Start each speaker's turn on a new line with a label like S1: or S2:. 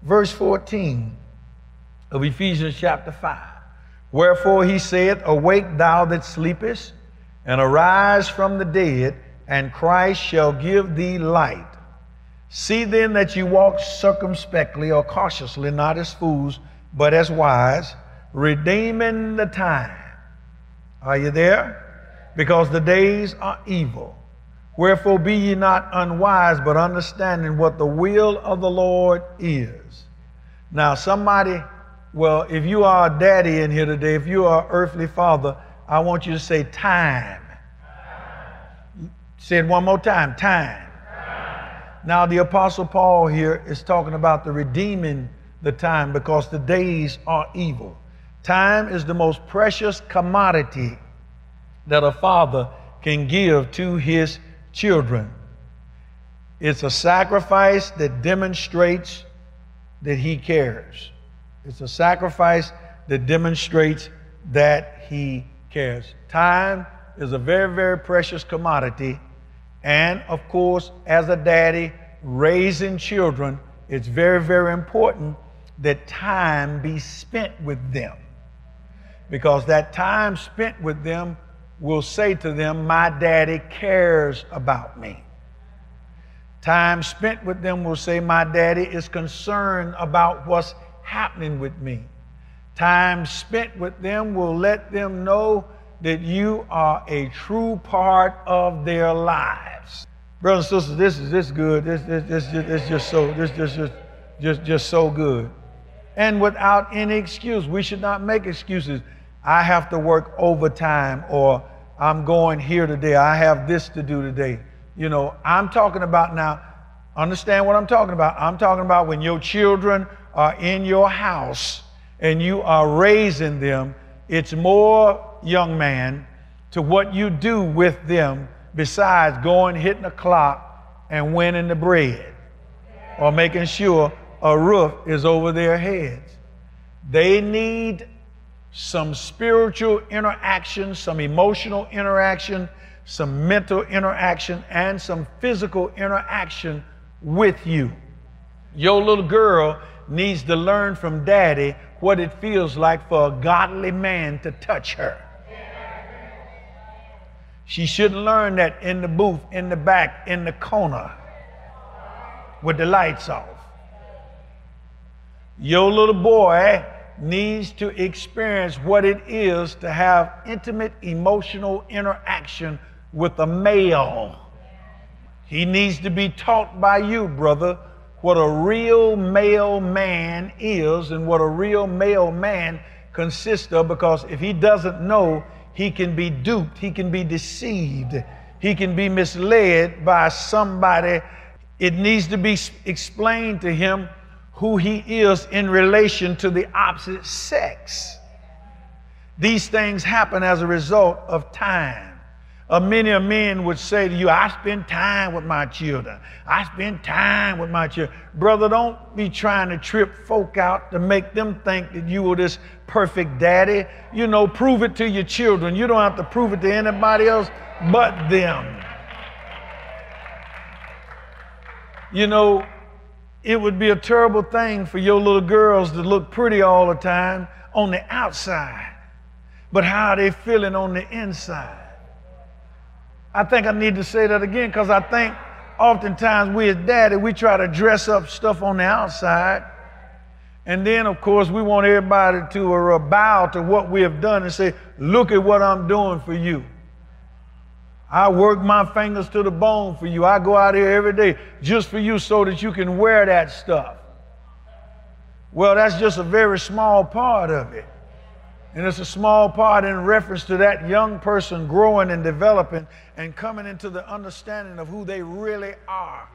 S1: Verse 14 of Ephesians chapter 5. Wherefore he saith, awake thou that sleepest, and arise from the dead, and Christ shall give thee light. See then that you walk circumspectly or cautiously, not as fools, but as wise, redeeming the time. Are you there? Because the days are evil. Wherefore be ye not unwise, but understanding what the will of the Lord is. Now somebody, well, if you are a daddy in here today, if you are an earthly father, I want you to say time. Say it one more time, time. Now the Apostle Paul here is talking about the redeeming the time because the days are evil. Time is the most precious commodity that a father can give to his children. It's a sacrifice that demonstrates that he cares. It's a sacrifice that demonstrates that he cares. Time is a very, very precious commodity. And of course, as a daddy raising children, it's very, very important that time be spent with them. Because that time spent with them will say to them, my daddy cares about me. Time spent with them will say, my daddy is concerned about what's happening with me. Time spent with them will let them know that you are a true part of their lives. Brothers and sisters, this is good. This just so good. And without any excuse, we should not make excuses. I have to work overtime, or I'm going here today. I have this to do today. You know, I'm talking about now, understand what I'm talking about. I'm talking about when your children are in your house and you are raising them, it's more, young man, to what you do with them besides going, hitting a clock and winning the bread or making sure a roof is over their heads. They need some spiritual interaction, some emotional interaction, some mental interaction, and some physical interaction with you. Your little girl needs to learn from daddy what it feels like for a godly man to touch her. She shouldn't learn that in the booth, in the back, in the corner, with the lights off. Your little boy needs to experience what it is to have intimate emotional interaction with a male. He needs to be taught by you, brother, what a real male man is and what a real male man consists of, because if he doesn't know, he can be duped, he can be deceived, he can be misled by somebody. It needs to be explained to him who he is in relation to the opposite sex. These things happen as a result of time. Many a men would say to you, I spend time with my children. I spend time with my children. Brother, don't be trying to trip folk out to make them think that you were this perfect daddy. You know, prove it to your children. You don't have to prove it to anybody else but them. You know, it would be a terrible thing for your little girls to look pretty all the time on the outside, but how are they feeling on the inside? I think I need to say that again, because I think oftentimes we as daddy, we try to dress up stuff on the outside, and then of course we want everybody to bow to what we have done and say, look at what I'm doing for you. I work my fingers to the bone for you. I go out here every day just for you so that you can wear that stuff. Well, that's just a very small part of it. And it's a small part in reference to that young person growing and developing and coming into the understanding of who they really are.